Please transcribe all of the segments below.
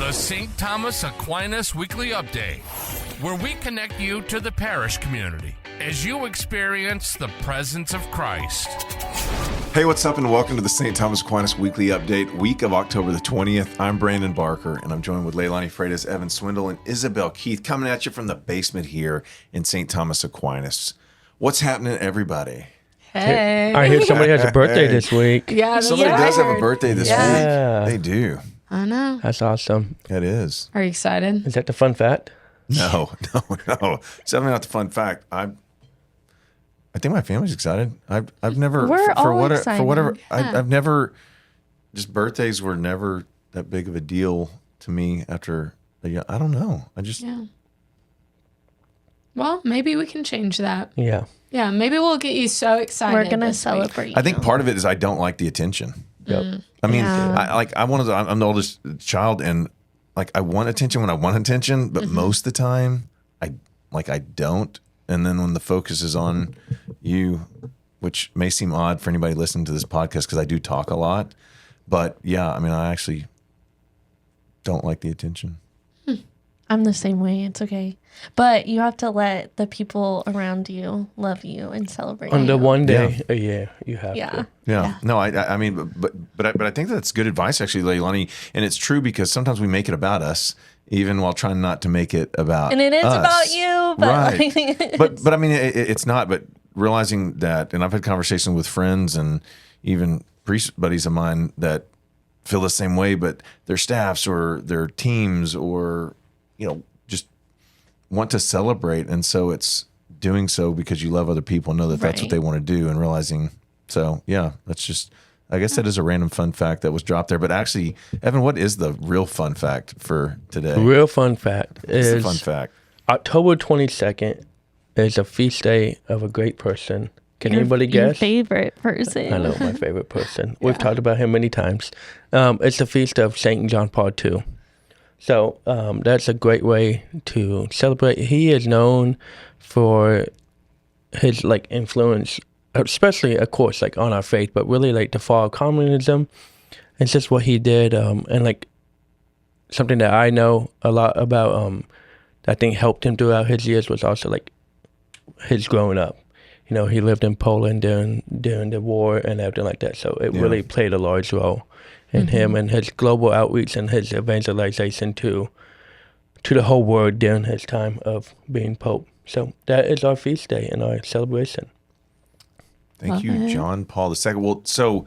The St. Thomas Aquinas Weekly Update, where we connect you to the parish community as you experience the presence of Christ. Hey, what's up, and welcome to the St. Thomas Aquinas Weekly Update, week of October the 20th. I'm Brandon Barker, and I'm joined with Leilani Freitas, Evan Swindle, and Isabel Keith, coming at you from the basement here in St. Thomas Aquinas. What's happening, everybody? Hey. I hear somebody has a birthday this week. Yeah, Somebody does have a birthday this week. They do. I know. That's awesome. It is. Are you excited? Is that the fun fact? No. It's definitely not the fun fact. I think my family's excited. I've never We're all for excited. whatever Yeah. I've never, just birthdays were never that big of a deal to me after I don't know. Yeah. Well, maybe we can change that. Yeah. Yeah, maybe we'll get you so excited. We're gonna this celebrate. week. I think part of it is I don't like the attention. Yep. I mean, Yeah. I'm the oldest child, and I want attention when I want attention, but most of the time I don't. And then when the focus is on you, which may seem odd for anybody listening to this podcast because I do talk a lot, but yeah, I mean, I actually don't like the attention. I'm the same way. It's okay. But you have to let the people around you love you and celebrate On the you. one day a year, you have Yeah. to. Yeah. No, I mean, but I think that's good advice, actually, Leilani. And it's true because sometimes we make it about us, even while trying not to make it about And it is us. about you, but Right. like, but I mean, it's not. But realizing that, and I've had conversations with friends and even priest buddies of mine that feel the same way, but their staffs or their teams or just want to celebrate, and so it's doing so because you love other people, know that that's what Right. they want to do, and realizing. So yeah, that's just. I guess that is a random fun fact that was dropped there. But actually, Evan, what is the real fun fact for today? Real fun fact What's is the fun fact? October 22nd is a feast day of a great person. Can anybody your guess? favorite person. I know my favorite person. We've talked about him many times. It's the feast of St. John Paul II. So that's a great way to celebrate. He is known for his influence, especially of course on our faith, but really the fall of communism. It's just what he did, and something that I know a lot about. That I think helped him throughout his years was also his growing up. He lived in Poland during the war and everything like that. So it really played a large role in him and his global outreach and his evangelization to the whole world during his time of being Pope. So that is our feast day and our celebration. Thank you, John Paul II. Well, so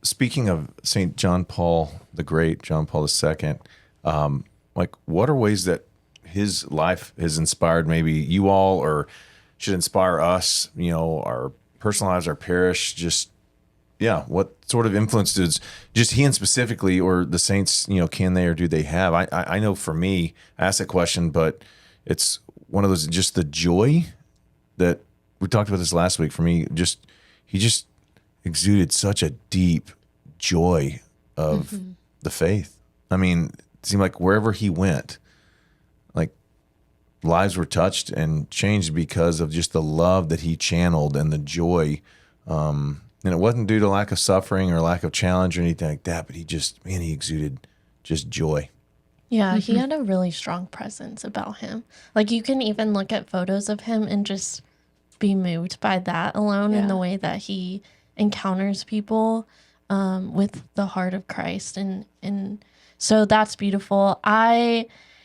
speaking of St. John Paul the Great, John Paul II, what are ways that his life has inspired maybe you all, or should inspire us, our personal lives, our parish, what sort of influence does just he and specifically, or the saints, can they or do they have? I know for me, I asked that question, but it's one of those, just the joy that we talked about this last week. For me, he just exuded such a deep joy of the faith. I mean, it seemed like wherever he went, lives were touched and changed because of just the love that he channeled and the joy. And it wasn't due to lack of suffering or lack of challenge or anything like that, but he exuded just joy. Yeah, he had a really strong presence about him. You can even look at photos of him and just be moved by that alone in the way that he encounters people with the heart of Christ. And so that's beautiful.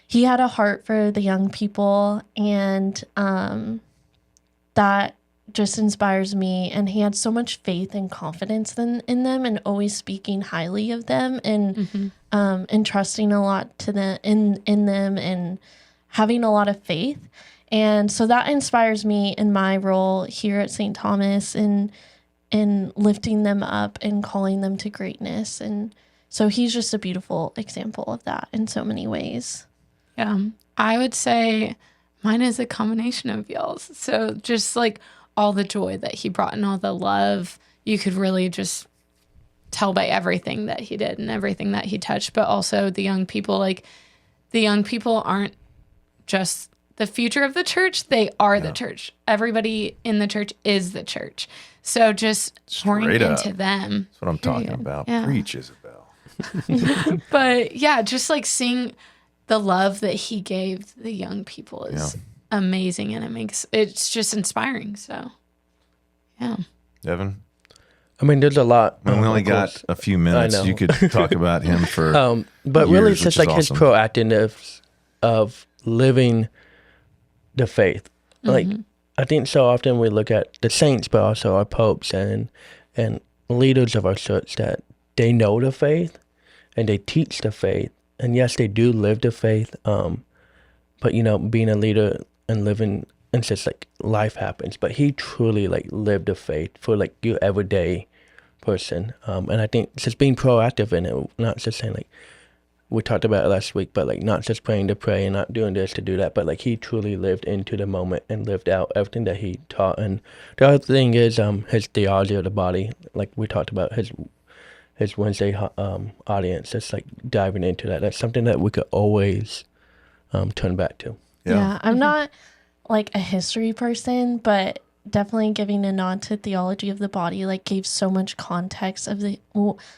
He had a heart for the young people, and that just inspires me. And he had so much faith and confidence in them, and always speaking highly of them, and entrusting a lot to them in them, and having a lot of faith. And so that inspires me in my role here at St. Thomas, in lifting them up and calling them to greatness. And so he's just a beautiful example of that in so many ways. Yeah. I would say mine is a combination of y'all's. So just all the joy that he brought and all the love, you could really just tell by everything that he did and everything that he touched. But also the young people, the young people aren't just the future of the church. They are the church. Everybody in the church is the church. So just pouring Straight up. into them. That's what I'm talking about. Yeah. Preach, Isabel. But yeah, just like seeing the love that he gave the young people is amazing, and it's just inspiring. So, yeah. Evan? I mean, there's a lot. We only got a few minutes. know. You could talk about him for but years, really, it's just which like is his awesome. proactiveness of living the faith. Like, I think so often we look at the saints, but also our popes and leaders of our church, that they know the faith and they teach the faith. And yes, they do live the faith. But, you know, being a leader and living, it's just like life happens. But he truly like lived the faith for like your everyday person. And I think just being proactive in it, not just saying like, we talked about it last week, but like not just praying to pray and not doing this to do that, but like he truly lived into the moment and lived out everything that he taught. And the other thing is his theology of the body, like we talked about his Wednesday audience. It's like diving into that. That's something that we could always turn back to. Yeah, I'm not like a history person, but definitely giving a nod to theology of the body, like gave so much context of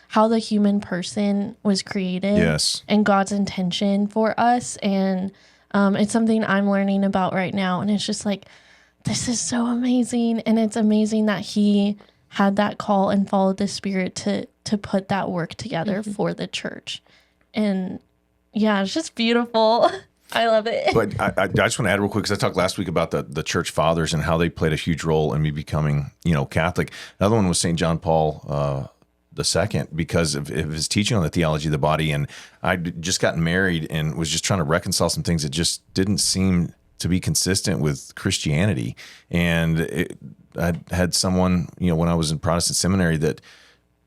how the human person was created. Yes. And God's intention for us. And it's something I'm learning about right now. And it's just like, this is so amazing. And it's amazing that he had that call and followed the Spirit to put that work together for the church. And yeah, it's just beautiful. I love it. But I just want to add real quick, because I talked last week about the church fathers and how they played a huge role in me becoming, Catholic. Another one was St. John Paul II, because of his teaching on the theology of the body. And I'd just gotten married and was just trying to reconcile some things that just didn't seem to be consistent with Christianity. And I had someone, when I was in Protestant seminary, that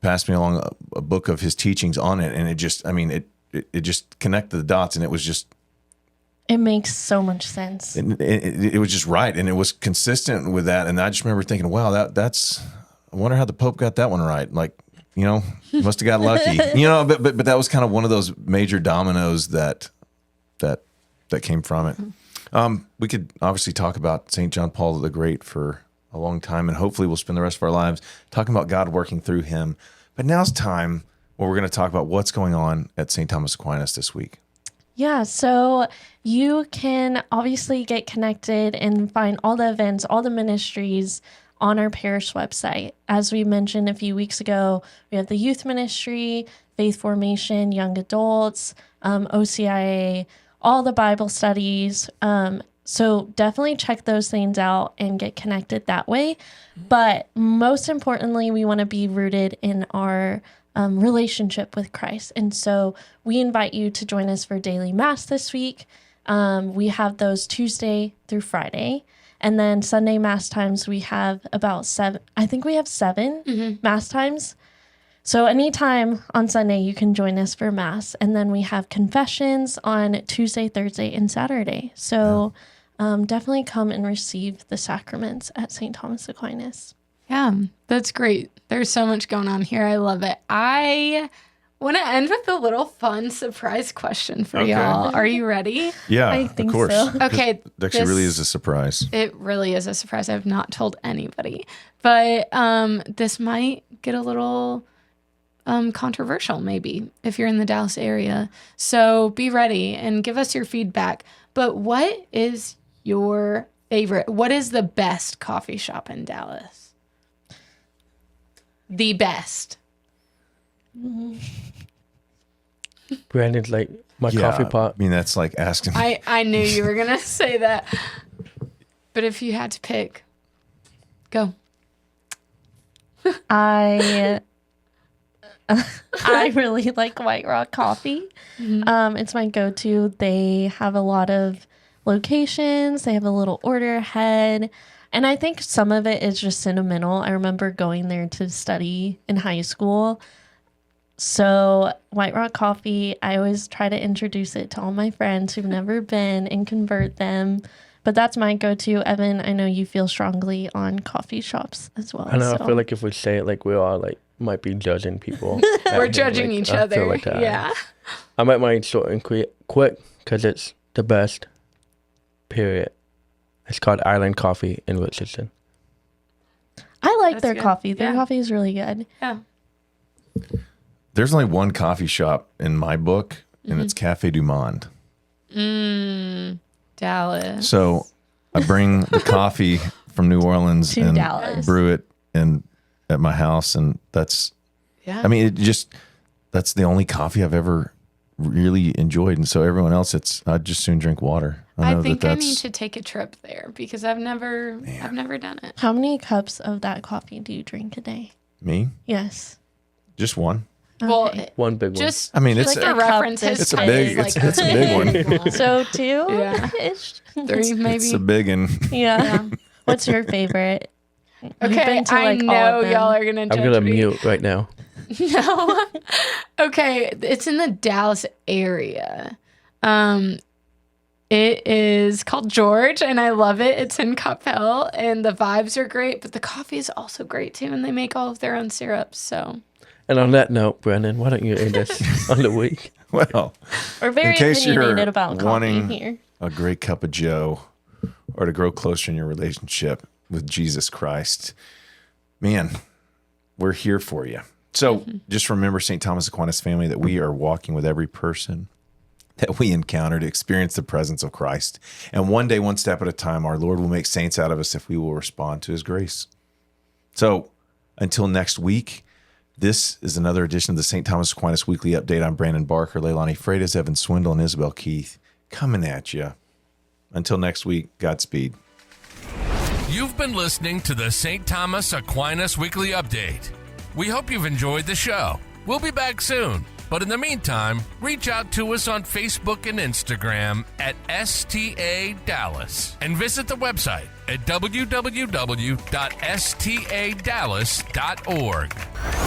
passed me along a book of his teachings on it. And it just, it just connected the dots, and it was just, it makes so much sense. It was just right, and it was consistent with that. And I just remember thinking, "Wow, that's." I wonder how the Pope got that one right. Like, must have got lucky. But that was kind of one of those major dominoes that came from it. We could obviously talk about St. John Paul the Great for a long time, and hopefully we'll spend the rest of our lives talking about God working through him. But now's time where we're going to talk about what's going on at St. Thomas Aquinas this week. Yeah, so you can obviously get connected and find all the events, all the ministries on our parish website. As we mentioned a few weeks ago, we have the youth ministry, faith formation, young adults, OCIA, all the Bible studies. So definitely check those things out and get connected that way. But most importantly, we want to be rooted in our relationship with Christ. And so we invite you to join us for daily mass this week. We have those Tuesday through Friday. And then Sunday mass times, we have about 7. I think we have 7 mass times. So anytime on Sunday, you can join us for mass. And then we have confessions on Tuesday, Thursday, and Saturday. So definitely come and receive the sacraments at St. Thomas Aquinas. Yeah, that's great. There's so much going on here. I love it. I want to end with a little fun surprise question for y'all. Are you ready? Yeah, I think of course. so. Okay. It actually really is a surprise. It really is a surprise. I've not told anybody. But this might get a little controversial, maybe, if you're in the Dallas area. So be ready and give us your feedback. But what is your favorite? What is the best coffee shop in Dallas? The best. Brandon's like, my coffee pot. I mean, that's like asking. I knew you were going to say that. But if you had to pick, go. I really like White Rock Coffee. It's my go-to. They have a lot of locations. They have a little order ahead. And I think some of it is just sentimental. I remember going there to study in high school. So White Rock Coffee, I always try to introduce it to all my friends who've never been and convert them. But that's my go-to. Evan, I know you feel strongly on coffee shops as well. I know. So. I feel like if we say it, like we all like might be judging people. We're judging each I feel other. like that. Yeah. I might mind short and quick because it's the best. Period. It's called Island Coffee in Richardson. I like That's their good. coffee. Their Yeah. coffee is really good. Yeah. there's only one coffee shop in my book, and it's Cafe du Monde. Dallas. So I bring the coffee from New Orleans To and Dallas. brew it at my house, and that's. Yeah. I mean, that's the only coffee I've ever really enjoyed, and so everyone else, I'd just soon drink water. I know think I that's need to take a trip there because I've never done it. How many cups of that coffee do you drink a day? me. Yes. Just one. Well, Okay. One big one. just I mean, it's like for a cup reference, this his it's a cup big is it's a big one. So 2 Yeah. ish. 3 maybe. It's a big one. Yeah. What's your favorite? You've Okay, been to, I like, all know of them. y'all are gonna I'm judge gonna me. mute right now. No. Okay, it's in the Dallas area. It is called George, and I love it. It's in Coppell, and the vibes are great, but the coffee is also great too, and they make all of their own syrups. So And on that note, Brennan, why don't you end us on the week? Well, We're very in case you're opinionated about wanting coffee here. a great cup of Joe, or to grow closer in your relationship with Jesus Christ, man, we're here for you. So just remember, St. Thomas Aquinas family, that we are walking with every person that we encounter to experience the presence of Christ. And one day, one step at a time, our Lord will make saints out of us if we will respond to his grace. So until next week, this is another edition of the St. Thomas Aquinas Weekly Update. I'm Brandon Barker, Leilani Freitas, Evan Swindle, and Isabel Keith coming at you. Until next week, Godspeed. You've been listening to the St. Thomas Aquinas Weekly Update. We hope you've enjoyed the show. We'll be back soon. But in the meantime, reach out to us on Facebook and Instagram at STA Dallas and visit the website at www.stadallas.org.